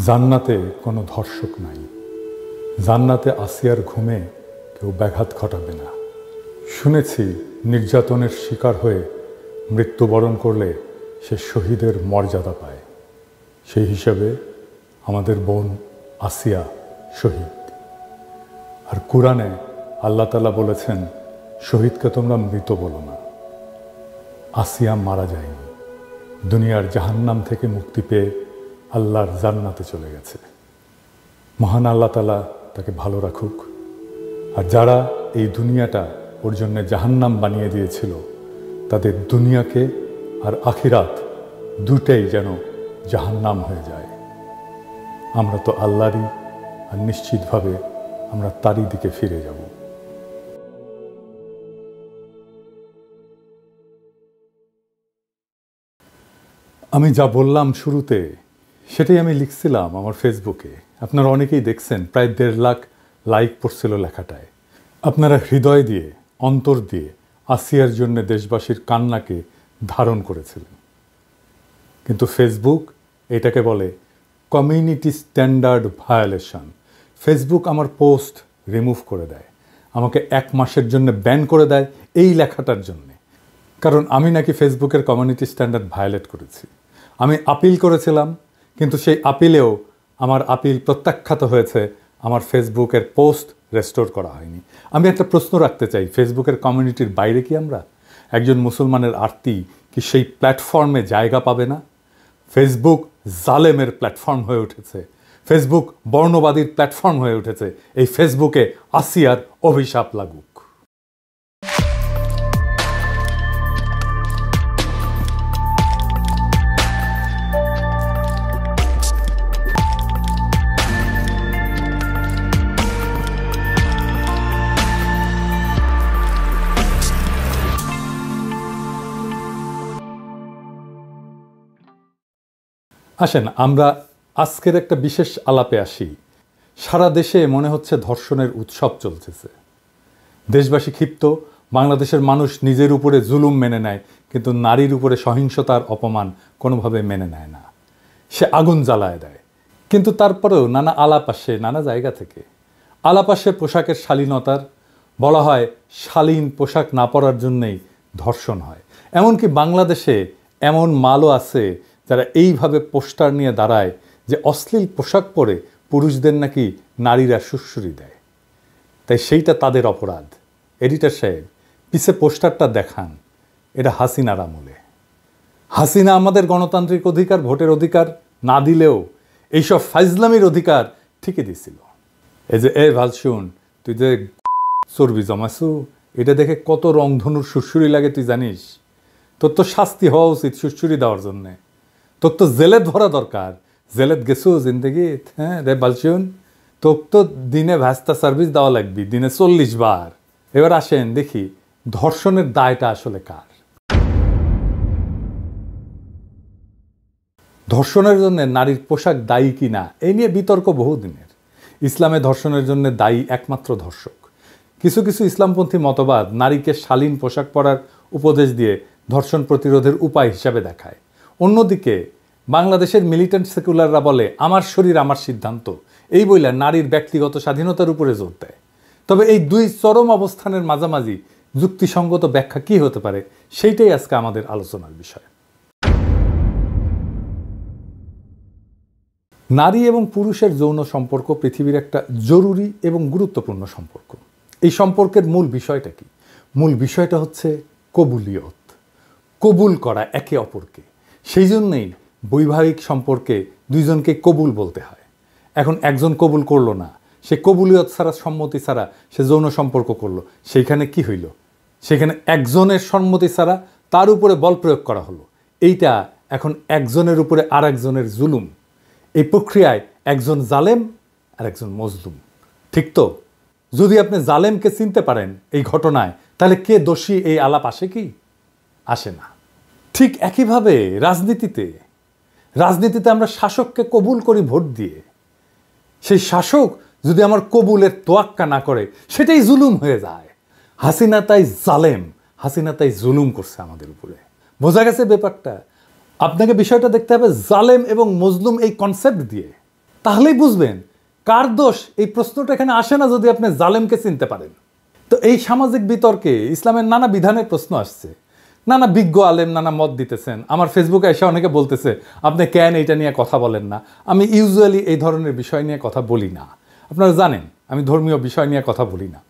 জান্নাতে কোনো ধর্ষক নাই। জান্নাতে আসিয়ার ঘুমে কেউ ব্যাঘাত ঘটাবে না। শুনেছি নির্যাতনের শিকার হয়ে মৃত্যুবরণ করলে সে শহীদের মর্যাদা পায়। সেই হিসাবে আমাদের বোন আসিয়া শহীদ। আর কুরআনে আল্লাহ তাআলা বলেছেন, শহীদকে তোমরা মৃত বলো না। আসিয়া মারা যায়নি, দুনিয়ার জাহান্নাম থেকে মুক্তি পেয়ে আল্লাহর জান্নাতে চলে গেছে। মহান আল্লাহ তাআলা তাকে ভালো রাখুক। আর যারা এই দুনিয়াটা ওর জন্য জাহান্নাম বানিয়ে দিয়েছিল, তাদের দুনিয়াকে আর আখিরাত দুটাই যেন জাহান্নাম হয়ে যায়। আমরা তো আল্লাহরই, আর নিশ্চিতভাবে আমরা তারই দিকে ফিরে যাব। আমি যা বললাম শুরুতে, সেটাই আমি লিখছিলাম আমার ফেসবুকে। আপনারা অনেকেই দেখছেন, প্রায় 1.5 লাখ লাইক পড়ছিল লেখাটায়। আপনারা হৃদয় দিয়ে, অন্তর দিয়ে আসিয়ার জন্য দেশবাসীর কান্নাকে ধারণ করেছিলেন। কিন্তু ফেসবুক এটাকে বলে কমিউনিটি স্ট্যান্ডার্ড ভায়োলেশন। ফেসবুক আমার পোস্ট রিমুভ করে দেয়, আমাকে 1 মাসের জন্য ব্যান করে দেয় এই লেখাটার জন্যে। কারণ আমি নাকি ফেসবুকের কমিউনিটি স্ট্যান্ডার্ড ভায়োলেট করেছি। আমি আপিল করেছিলাম, কিন্তু সেই আপিলেও আমার আপিল প্রত্যাখ্যাত হয়েছে, আমার ফেসবুকের পোস্ট রেস্টোর করা হয়নি। আমি একটা প্রশ্ন রাখতে চাই, ফেসবুকের কমিউনিটির বাইরে কি আমরা? একজন মুসলমানের আরতি কি সেই প্ল্যাটফর্মে জায়গা পাবে না? ফেসবুক জালেমের প্ল্যাটফর্ম হয়ে উঠেছে, ফেসবুক বর্ণবাদীর প্ল্যাটফর্ম হয়ে উঠেছে। এই ফেসবুকে আসিয়ার অভিশাপ লাগুক। আসেন আমরা আজকের একটা বিশেষ আলাপে আসি। সারা দেশে মনে হচ্ছে ধর্ষণের উৎসব চলতেছে। দেশবাসী ক্ষিপ্ত, বাংলাদেশের মানুষ নিজের উপরে জুলুম মেনে নেয়, কিন্তু নারীর উপরে সহিংসতার অপমান কোনোভাবে মেনে নেয় না। সে আগুন জ্বালায় দেয়। কিন্তু তারপরেও নানা আলাপ আসে নানা জায়গা থেকে। আলাপ আসে পোশাকের শালীনতার। বলা হয় শালীন পোশাক না পরার জন্যেই ধর্ষণ হয়। এমনকি বাংলাদেশে এমন মালও আছে যারা এইভাবে পোস্টার নিয়ে দাঁড়ায় যে অশ্লীল পোশাক পরে পুরুষদের নাকি নারীরা সুড়সুড়ি দেয়। তাই সেইটা তাদের অপরাধ। এডিটর সাহেব, পিছে পোস্টারটা দেখান, এটা হাসিনার আমলে। হাসিনা আমাদের গণতান্ত্রিক অধিকার, ভোটের অধিকার না দিলেও এইসব ফাইজলামির অধিকার ঠিকই দিছিল। এই যে ভাল শুন, তুই যে চর্বি জমাছু, এটা দেখে কত রংধনুর সুড়সুড়ি লাগে তুই জানিস? তোর তো শাস্তি হওয়া উচিত সুড়সুড়ি দেওয়ার জন্যে। তোর তো জেলেত ভরা দরকার। জেলেত গেছু জিন্দগিত? হ্যাঁ রে বালশুন, তোর তো দিনে ভ্যাস্তা সার্ভিস দেওয়া লাগবি, দিনে 40 বার। এবার আসেন দেখি ধর্ষণের দায়টা আসলে কার। ধর্ষণের জন্য নারীর পোশাক দায়ী কি না, এই নিয়ে বিতর্ক বহুদিনের। ইসলামে ধর্ষণের জন্য দায়ী একমাত্র ধর্ষক। কিছু কিছু ইসলামপন্থী মতবাদ নারীকে শালীন পোশাক পরার উপদেশ দিয়ে ধর্ষণ প্রতিরোধের উপায় হিসাবে দেখায়। অন্যদিকে বাংলাদেশের মিলিটেন্ট সেকুলাররা বলে আমার শরীর আমার সিদ্ধান্ত, এই বইলা নারীর ব্যক্তিগত স্বাধীনতার উপরে জোর দেয়। তবে এই দুই চরম অবস্থানের মাঝামাঝি যুক্তিসঙ্গত ব্যাখ্যা কি হতে পারে, সেইটাই আজকে আমাদের আলোচনার বিষয়। নারী এবং পুরুষের যৌন সম্পর্ক পৃথিবীর একটা জরুরি এবং গুরুত্বপূর্ণ সম্পর্ক। এই সম্পর্কের মূল বিষয়টা কি? মূল বিষয়টা হচ্ছে কবুলিয়ত, কবুল করা একে অপরকে। সেই জন্যেই বৈবাহিক সম্পর্কে দুইজনকে কবুল বলতে হয়। এখন একজন কবুল করলো না, সে কবুলিয়ত ছাড়া, সম্মতি ছাড়া সে যৌন সম্পর্ক করলো, সেইখানে কি হইল? সেখানে একজনের সম্মতি ছাড়া তার উপরে বল প্রয়োগ করা হলো। এইটা এখন একজনের উপরে আর একজনের জুলুম। এই প্রক্রিয়ায় একজন জালেম আর একজন মজলুম। ঠিক তো? যদি আপনি জালেমকে চিনতে পারেন এই ঘটনায়, তাহলে কে দোষী এই আলাপ আসে কি? আসে না। ঠিক একইভাবে রাজনীতিতে আমরা শাসককে কবুল করি ভোট দিয়ে। সেই শাসক যদি আমার কবুলের তোয়াক্কা না করে, সেটাই জুলুম হয়ে যায়। হাসিনা তাই জালেম, হাসিনা তাই জুলুম করছে আমাদের উপরে। বোঝা গেছে ব্যাপারটা? আপনাকে বিষয়টা দেখতে হবে জালেম এবং মজলুম এই কনসেপ্ট দিয়ে। তাহলেই বুঝবেন কার দোষ। এই প্রশ্নটা এখানে আসে না যদি আপনি জালেমকে চিনতে পারেন। তো এই সামাজিক বিতর্কে ইসলামের নানা বিধানের প্রশ্ন আসছে, নানা বিজ্ঞ আলেম নানা মত দিতেছেন। আমার ফেসবুকে এসে অনেকে বলতেছে আপনি কেন এইটা নিয়ে কথা বলেন না। আমি ইউজুয়ালি এই ধরনের বিষয় নিয়ে কথা বলি না। আপনারা জানেন আমি ধর্মীয় বিষয় নিয়ে কথা বলি না।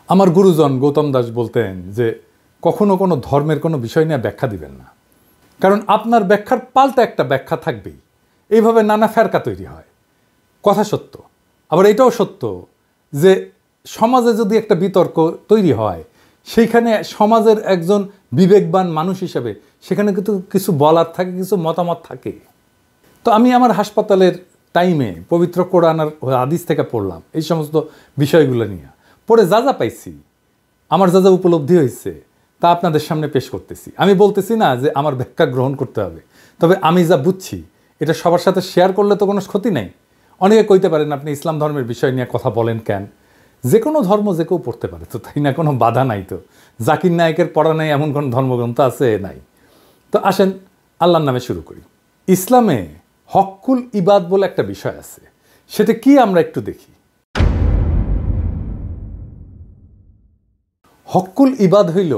আমার গুরুজন গৌতম দাস বলতেন যে কখনো কোনো ধর্মের কোনো বিষয় নিয়ে ব্যাখ্যা দিবেন না, কারণ আপনার ব্যাখ্যার পাল্টা একটা ব্যাখ্যা থাকবেই। এইভাবে নানা ফেরকা তৈরি হয়। কথা সত্য, আবার এটাও সত্য যে সমাজে যদি একটা বিতর্ক তৈরি হয়, সেইখানে সমাজের একজন বিবেকবান মানুষ হিসেবে সেখানে কিন্তু কিছু বলার থাকে, কিছু মতামত থাকে। তো আমি আমার হাসপাতালের টাইমে পবিত্র কোরআন আর হাদিস থেকে পড়লাম এই সমস্ত বিষয়গুলো নিয়ে। পড়ে যা যা পাইছি, আমার যা যা উপলব্ধি হয়েছে তা আপনাদের সামনে পেশ করতেছি। আমি বলতেছি না যে আমার ব্যাখ্যা গ্রহণ করতে হবে, তবে আমি যা বুঝছি এটা সবার সাথে শেয়ার করলে তো কোনো ক্ষতি নেই। অনেকে কইতে পারেন আপনি ইসলাম ধর্মের বিষয় নিয়ে কথা বলেন কেন? যে কোনো ধর্ম যে কেউ পড়তে পারে তো, তাই না? কোনো বাধা নাই তো। জাকির নায়েকের পড়া নেই এমন কোনো ধর্মগ্রন্থ আছে? নাই। তো আসেন আল্লাহর নামে শুরু করি। ইসলামে হক্কুল ইবাদ বলে একটা বিষয় আছে, সেটা কি আমরা একটু দেখি। হক্কুল ইবাদ হইল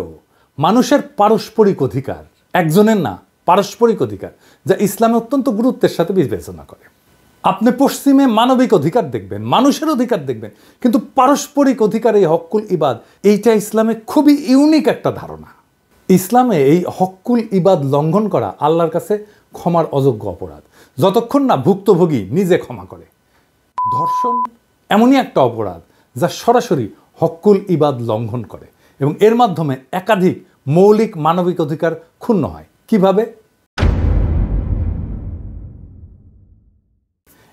মানুষের পারস্পরিক অধিকার, একজনের না, পারস্পরিক অধিকার, যা ইসলামে অত্যন্ত গুরুত্বের সাথে বিবেচনা করে। আপনি পশ্চিমে মানবিক অধিকার দেখবেন, মানুষের অধিকার দেখবেন, কিন্তু পারস্পরিক অধিকার, এই হক্কুল ইবাদ, এইটা ইসলামে খুবই ইউনিক একটা ধারণা। ইসলামে এই হক্কুল ইবাদ লঙ্ঘন করা আল্লাহর কাছে ক্ষমার অযোগ্য অপরাধ, যতক্ষণ না ভুক্তভোগী নিজে ক্ষমা করে। ধর্ষণ এমনই একটা অপরাধ যা সরাসরি হক্কুল ইবাদ লঙ্ঘন করে এবং এর মাধ্যমে একাধিক মৌলিক মানবিক অধিকার ক্ষুণ্ণ হয়। কিভাবে?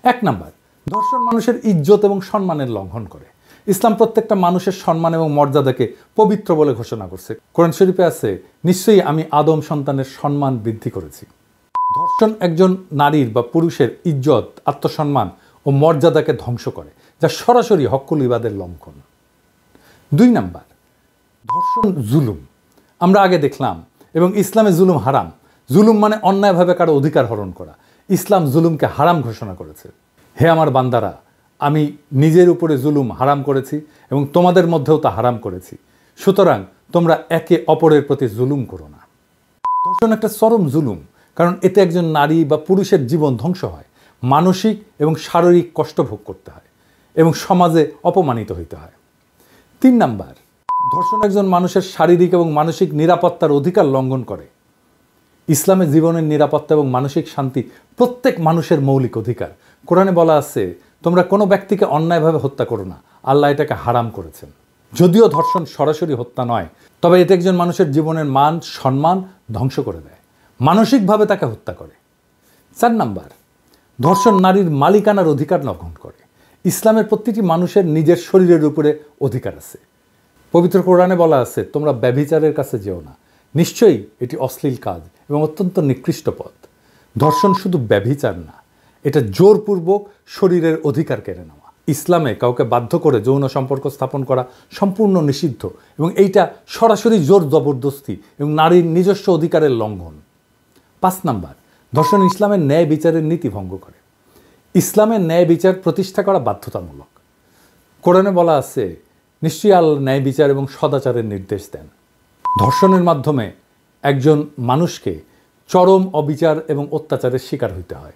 এক নাম্বার, ধর্ষণ মানুষের ইজ্জত এবং সম্মানের লঙ্ঘন করে। ইসলাম প্রত্যেকটা মানুষের সম্মান এবং মর্যাদাকে পবিত্র বলে ঘোষণা করছে। কোরআন শরীফে আছে, নিশ্চয়ই আমি আদম সন্তানের সম্মান বৃদ্ধি করেছি। ধর্ষণ একজন নারীর বা পুরুষের ইজ্জত, আত্মসম্মান ও মর্যাদাকে ধ্বংস করে, যা সরাসরি হক্কুল ইবাদের লঙ্ঘন। দুই নাম্বার, ধর্ষণ জুলুম। আমরা আগে দেখলাম এবং ইসলামে জুলুম হারাম। জুলুম মানে অন্যায়ভাবে কারো অধিকার হরণ করা। ইসলাম জুলুমকে হারাম ঘোষণা করেছে। হে আমার বান্দারা, আমি নিজের উপরে জুলুম হারাম করেছি এবং তোমাদের মধ্যেও তা হারাম করেছি, সুতরাং তোমরা একে অপরের প্রতি জুলুম করো না। ধর্ষণ একটা চরম জুলুম, কারণ এতে একজন নারী বা পুরুষের জীবন ধ্বংস হয়, মানসিক এবং শারীরিক কষ্ট ভোগ করতে হয় এবং সমাজে অপমানিত হইতে হয়। তিন নাম্বার, ধর্ষণ একজন মানুষের শারীরিক এবং মানসিক নিরাপত্তার অধিকার লঙ্ঘন করে। ইসলামে জীবনের নিরাপত্তা এবং মানসিক শান্তি প্রত্যেক মানুষের মৌলিক অধিকার। কোরআনে বলা আছে, তোমরা কোনো ব্যক্তিকে অন্যায়ভাবে হত্যা করো না, আল্লাহ এটাকে হারাম করেছেন। যদিও ধর্ষণ সরাসরি হত্যা নয়, তবে এটা একজন মানুষের জীবনের মান সম্মান ধ্বংস করে দেয়, মানসিকভাবে তাকে হত্যা করে। চার নাম্বার, ধর্ষণ নারীর মালিকানার অধিকার লঙ্ঘন করে। ইসলামের প্রতিটি মানুষের নিজের শরীরের উপরে অধিকার আছে। পবিত্র কোরআনে বলা আছে, তোমরা ব্যভিচারের কাছে যেও না, নিশ্চয়ই এটি অশ্লীল কাজ এবং অত্যন্ত নিকৃষ্ট পথ। ধর্ষণ শুধু ব্যভিচার না, এটা জোরপূর্বক শরীরের অধিকার কেড়ে নেওয়া। ইসলামে কাউকে বাধ্য করে যৌন সম্পর্ক স্থাপন করা সম্পূর্ণ নিষিদ্ধ এবং এইটা সরাসরি জোর জবরদস্তি এবং নারীর নিজস্ব অধিকারের লঙ্ঘন। পাঁচ নাম্বার, ধর্ষণ ইসলামের ন্যায় বিচারের নীতি ভঙ্গ করে। ইসলামের ন্যায় বিচার প্রতিষ্ঠা করা বাধ্যতামূলক। কোরআনে বলা আছে, নিশ্চয়ই আল্লাহ ন্যায় বিচার এবং সদাচারের নির্দেশ দেন। ধর্ষণের মাধ্যমে একজন মানুষকে চরম অবিচার এবং অত্যাচারের শিকার হইতে হয়,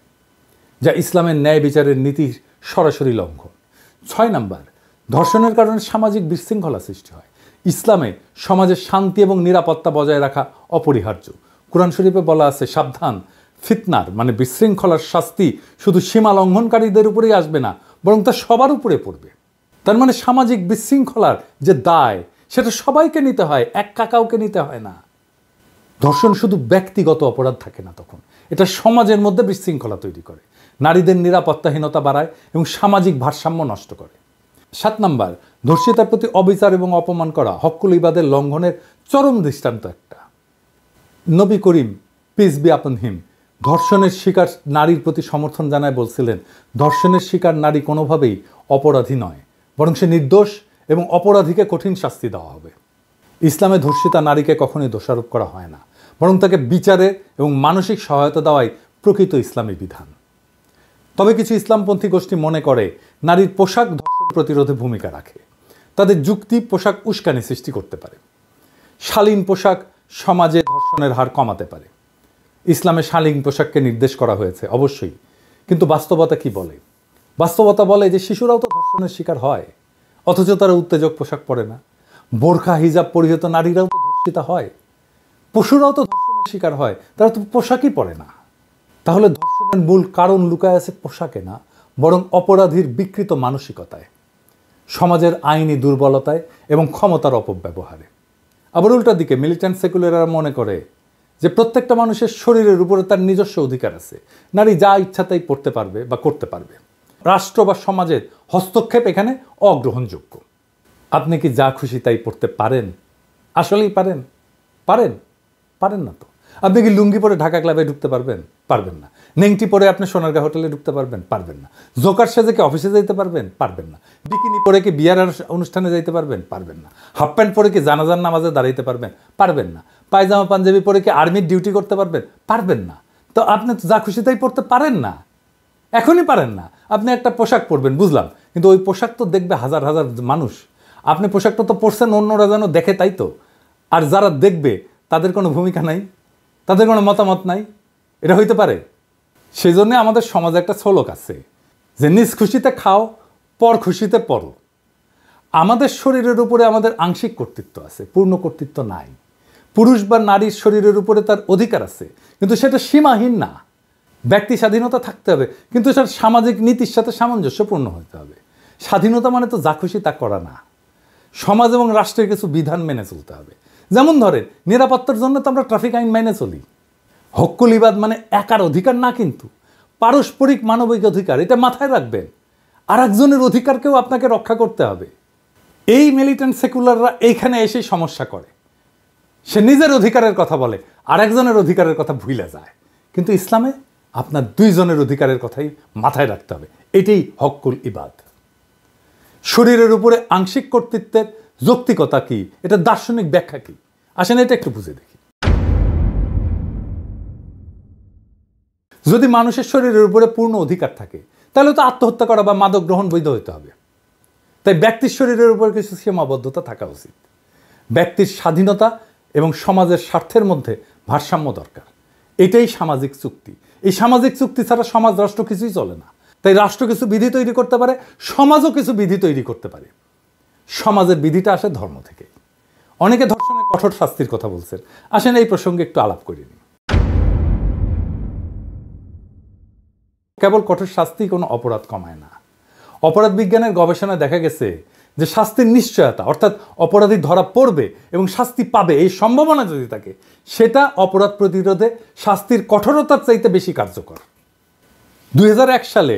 যা ইসলামের ন্যায় বিচারের নীতির সরাসরি লঙ্ঘন। ছয় নাম্বার, ধর্ষণের কারণে সামাজিক বিশৃঙ্খলা সৃষ্টি হয়। ইসলামে সমাজের শান্তি এবং নিরাপত্তা বজায় রাখা অপরিহার্য। কোরআন শরীফে বলা আছে, সাবধান, ফিতনার মানে বিশৃঙ্খলার শাস্তি শুধু সীমা লঙ্ঘনকারীদের উপরেই আসবে না, বরং তা সবার উপরে পড়বে। তার মানে সামাজিক বিশৃঙ্খলার যে দায়, সেটা সবাইকে নিতে হয়, একা কাউকে নিতে হয় না। ধর্ষণ শুধু ব্যক্তিগত অপরাধ থাকে না, তখন এটা সমাজের মধ্যে বিশৃঙ্খলা তৈরি করে, নারীদের নিরাপত্তাহীনতা বাড়ায় এবং সামাজিক ভারসাম্য নষ্ট করে। সাত নাম্বার, ধর্ষিতার প্রতি অবিচার এবং অপমান করা হক্কুল ইবাদের লঙ্ঘনের চরম দৃষ্টান্ত একটা। নবী করিম পিস বি আপন হিম ধর্ষণের শিকার নারীর প্রতি সমর্থন জানায় বলছিলেন, ধর্ষণের শিকার নারী কোনোভাবেই অপরাধী নয়, বরং সে নির্দোষ এবং অপরাধীকে কঠিন শাস্তি দেওয়া হবে। ইসলামে ধর্ষিতা নারীকে কখনোই দোষারোপ করা হয় না, বরং তাকে বিচারে এবং মানসিক সহায়তা দেওয়াই প্রকৃত ইসলামী বিধান। তবে কিছু ইসলামপন্থী গোষ্ঠী মনে করে নারীর পোশাক ধর্ষণ প্রতিরোধে ভূমিকা রাখে। তাদের যুক্তি পোশাক উস্কানি সৃষ্টি করতে পারে। শালীন পোশাক সমাজে ধর্ষণের হার কমাতে পারে। ইসলামে শালীন পোশাককে নির্দেশ করা হয়েছে অবশ্যই, কিন্তু বাস্তবতা কি বলে? বাস্তবতা বলে যে শিশুরাও তো ধর্ষণের শিকার হয়, অথচ তারা উত্তেজক পোশাক পরে না। বোরখা হিজাব পরিহিত নারীরাও তো ধর্ষিতা হয়, পশুরাও তো ধর্ষণের শিকার হয়, তারা তো পোশাকই পরে না। তাহলে ধর্ষণের মূল কারণ লুকায় আছে পোশাকে না, বরং অপরাধীর বিকৃত মানসিকতায়, সমাজের আইনি দুর্বলতায় এবং ক্ষমতার অপব্যবহারে। আবার উল্টা দিকে মিলিট্যান্ট সেকুলাররা মনে করে যে প্রত্যেকটা মানুষের শরীরের উপরে তার নিজস্ব অধিকার আছে, নারী যা ইচ্ছা তাই পড়তে পারবে বা করতে পারবে। রাষ্ট্র বা সমাজের হস্তক্ষেপ এখানে অগ্রহণযোগ্য। আপনি কি যা খুশি তাই পড়তে পারেন? আসলেই পারেন? পারেন? পারেন না তো। আপনি কি লুঙ্গি পরে ঢাকা ক্লাবে ঢুকতে পারবেন? পারবেন না। নেংটি পরে আপনি সোনারগাঁ হোটেলে ঢুকতে পারবেন? পারবেন না। জোকার সেজে কি অফিসে যেতে পারবেন? পারবেন না। বিকিনি পরে কি বিয়ার অনুষ্ঠানে যাইতে পারবেন? পারবেন না। হাফ প্যান্ট পরে কি জানাজার নামাজে দাঁড়াইতে পারবেন? পারবেন না। পায়জামা পাঞ্জাবি পরে কি আর্মির ডিউটি করতে পারবেন? পারবেন না। তো আপনি তো যা খুশি তাই পড়তে পারেন না, এখনই পারেন না। আপনি একটা পোশাক পরবেন বুঝলাম, কিন্তু ওই পোশাক তো দেখবে হাজার হাজার মানুষ। আপনি পোশাকটা তো পরছেন অন্যরা যেন দেখে, তাই তো। আর যারা দেখবে তাদের কোনো ভূমিকা নাই, তাদের কোনো মতামত নাই, এটা হইতে পারে? সেই জন্য আমাদের সমাজে একটা শ্লোক আছে যে নিজ খুশিতে খাও, পর খুশিতে পড়ো। আমাদের শরীরের উপরে আমাদের আংশিক কর্তৃত্ব আছে, পূর্ণ কর্তৃত্ব নাই। পুরুষ বা নারীর শরীরের উপরে তার অধিকার আছে, কিন্তু সেটা সীমাহীন না। ব্যক্তি স্বাধীনতা থাকতে হবে, কিন্তু সেটা সামাজিক নীতির সাথে সামঞ্জস্যপূর্ণ হতে হবে। স্বাধীনতা মানে তো যা খুশি তা করা না। সমাজ এবং রাষ্ট্রের কিছু বিধান মেনে চলতে হবে। যেমন ধরেন, নিরাপত্তার জন্য তো আমরা ট্রাফিক আইন মেনে চলি। হক্কুলিবাদ মানে একার অধিকার না, কিন্তু পারস্পরিক মানবিক অধিকার, এটা মাথায় রাখবেন। আর একজনের অধিকারকেও আপনাকে রক্ষা করতে হবে। এই মিলিট্যান্ট সেকুলাররা এইখানে এসেই সমস্যা করে। সে নিজের অধিকারের কথা বলে, আর একজনের অধিকারের কথা ভুলে যায়। কিন্তু ইসলামে আপনার দুইজনের অধিকারের কথাই মাথায় রাখতে হবে। এটাই হক্কুল ইবাদ। শরীরের উপরে আংশিক কর্তৃত্বের যৌক্তিকতা কি, এটা দার্শনিক ব্যাখ্যা কি, আসেন এটা একটু বুঝে দেখি। যদি মানুষের শরীরের উপরে পূর্ণ অধিকার থাকে, তাহলে তো আত্মহত্যা করা বা মাদক গ্রহণ বৈধ হতে হবে। তাই ব্যক্তির শরীরের উপর কিছু সীমাবদ্ধতা থাকা উচিত। ব্যক্তির স্বাধীনতা এবং সমাজের স্বার্থের মধ্যে ভারসাম্য দরকার। এটাই সামাজিক চুক্তি। এই সামাজিক চুক্তি ছাড়া সমাজ রাষ্ট্র কিছুই চলে না। তাই রাষ্ট্র কিছু বিধি তৈরি করতে পারে, সমাজও কিছু বিধি তৈরি করতে পারে। সমাজের বিধিটা আসে ধর্ম থেকে। অনেকে ধর্ষণের কঠোর শাস্তির কথা বলছেন, আসেন এই প্রসঙ্গে একটু আলাপ করে নিই। কেবল কঠোর শাস্তি কোনো অপরাধ কমায় না। অপরাধ বিজ্ঞানের গবেষণায় দেখা গেছে যে শাস্তির নিশ্চয়তা, অর্থাৎ অপরাধী ধরা পড়বে এবং শাস্তি পাবে এই সম্ভাবনা যদি থাকে, সেটা অপরাধ প্রতিরোধে শাস্তির কঠোরতার চাইতে বেশি কার্যকর। 2001 সালে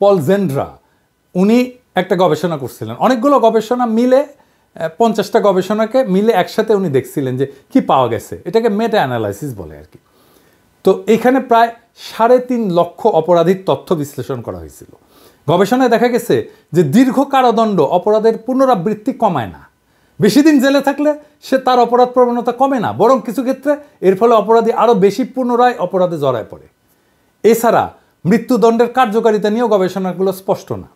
পল জেন্ড্রা উনি একটা গবেষণা করছিলেন। অনেকগুলো গবেষণা মিলে 50টা গবেষণাকে মিলে একসাথে উনি দেখছিলেন যে কি পাওয়া গেছে। এটাকে মেটা অ্যানালাইসিস বলে আর কি। তো এখানে প্রায় 3.5 লক্ষ অপরাধীর তথ্য বিশ্লেষণ করা হয়েছিল। গবেষণায় দেখা গেছে যে দীর্ঘ কারাদণ্ড অপরাধের পুনরাবৃত্তি কমায় না। বেশি দিন জেলে থাকলে সে তার অপরাধ প্রবণতা কমে না, বরং কিছু ক্ষেত্রে এর ফলে অপরাধী আরও বেশি পুনরায় অপরাধে জড়ায় পড়ে। এছাড়া মৃত্যুদণ্ডের কার্যকারিতা নিয়েও গবেষণাগুলো স্পষ্ট না।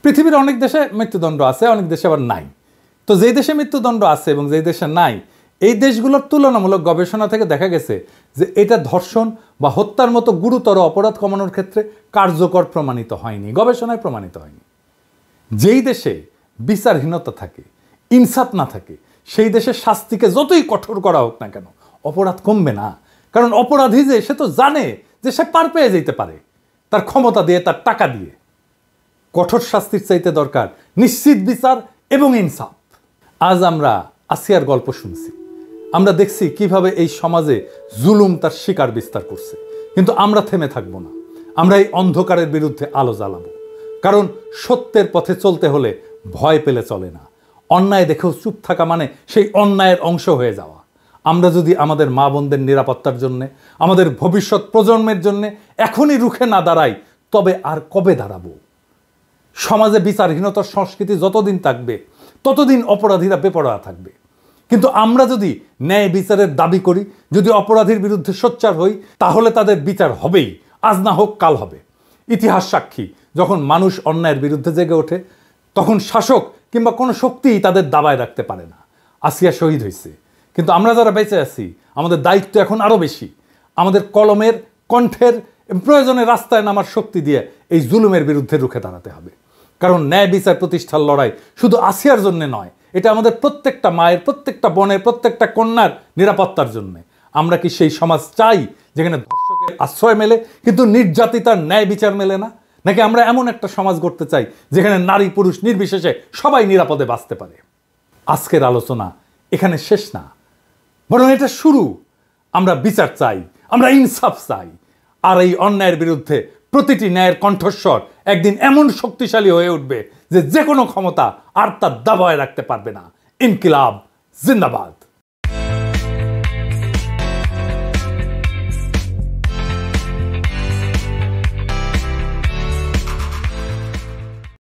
পৃথিবীর অনেক দেশে মৃত্যুদণ্ড আছে, অনেক দেশে আবার নাই। তো যেই দেশে মৃত্যুদণ্ড আছে এবং যেই দেশে নাই, এই দেশগুলোর তুলনামূলক গবেষণা থেকে দেখা গেছে যে এটা ধর্ষণ বা হত্যার মতো গুরুতর অপরাধ কমানোর ক্ষেত্রে কার্যকর প্রমাণিত হয়নি, গবেষণায় প্রমাণিত হয়নি। যেই দেশে বিচারহীনতা থাকে, ইনসাফ না থাকে, সেই দেশের শাস্তিকে যতই কঠোর করা হোক না কেন, অপরাধ কমবে না। কারণ অপরাধী যে সে তো জানে যে সে পার পেয়ে যেতে পারে তার ক্ষমতা দিয়ে, তার টাকা দিয়ে। কঠোর শাস্তির চাইতে দরকার নিশ্চিত বিচার এবং ইনসাফ। আজ আমরা আসিয়ার গল্প শুনছি, আমরা দেখছি কিভাবে এই সমাজে জুলুম তার শিকার বিস্তার করছে। কিন্তু আমরা থেমে থাকবো না, আমরা এই অন্ধকারের বিরুদ্ধে আলো জ্বালাবো। কারণ সত্যের পথে চলতে হলে ভয় পেলে চলে না। অন্যায় দেখেও চুপ থাকা মানে সেই অন্যায়ের অংশ হয়ে যাওয়া। আমরা যদি আমাদের মা বোনদের নিরাপত্তার জন্যে, আমাদের ভবিষ্যৎ প্রজন্মের জন্যে এখনই রুখে না দাঁড়াই, তবে আর কবে দাঁড়াবো? সমাজে বিচারহীনতার সংস্কৃতি যতদিন থাকবে, ততদিন অপরাধীরা বেপরোয়া থাকবে। কিন্তু আমরা যদি ন্যায় বিচারের দাবি করি, যদি অপরাধীর বিরুদ্ধে সোচ্চার হই, তাহলে তাদের বিচার হবেই, আজ না হোক কাল হবে। ইতিহাস সাক্ষী, যখন মানুষ অন্যায়ের বিরুদ্ধে জেগে ওঠে তখন শাসক কিংবা কোনো শক্তিই তাদের দাবায় রাখতে পারে না। আসিয়া শহীদ হয়েছে, কিন্তু আমরা যারা বেঁচে আছি আমাদের দায়িত্ব এখন আরও বেশি। আমাদের কলমের, কণ্ঠের, প্রয়োজনে রাস্তায় নামার শক্তি দিয়ে এই জুলুমের বিরুদ্ধে রুখে দাঁড়াতে হবে। কারণ ন্যায় বিচার প্রতিষ্ঠার লড়াই শুধু আসিয়ার জন্য নয়, এটা আমাদের প্রত্যেকটা মায়ের, প্রত্যেকটা বোনের, প্রত্যেকটা কন্যার নিরাপত্তার জন্য। আমরা কি সেই সমাজ চাই যেখানে ধর্ষকের আশ্রয় মেলে কিন্তু নির্যাতিতার ন্যায় বিচার মেলে না? নাকি আমরা এমন একটা সমাজ গড়তে চাই যেখানে নারী পুরুষ নির্বিশেষে সবাই নিরাপদে বাঁচতে পারে? আজকের আলোচনা এখানে শেষ না, বরং এটা শুরু। আমরা বিচার চাই, আমরা ইনসাফ চাই। আর এই অন্যায়ের বিরুদ্ধে প্রতিটি ন্যায়ের কণ্ঠস্বর একদিন এমন শক্তিশালী হয়ে উঠবে যে কোনো ক্ষমতা আর তার দাবায় রাখতে পারবে না। ইনকিলাব জিন্দাবাদ।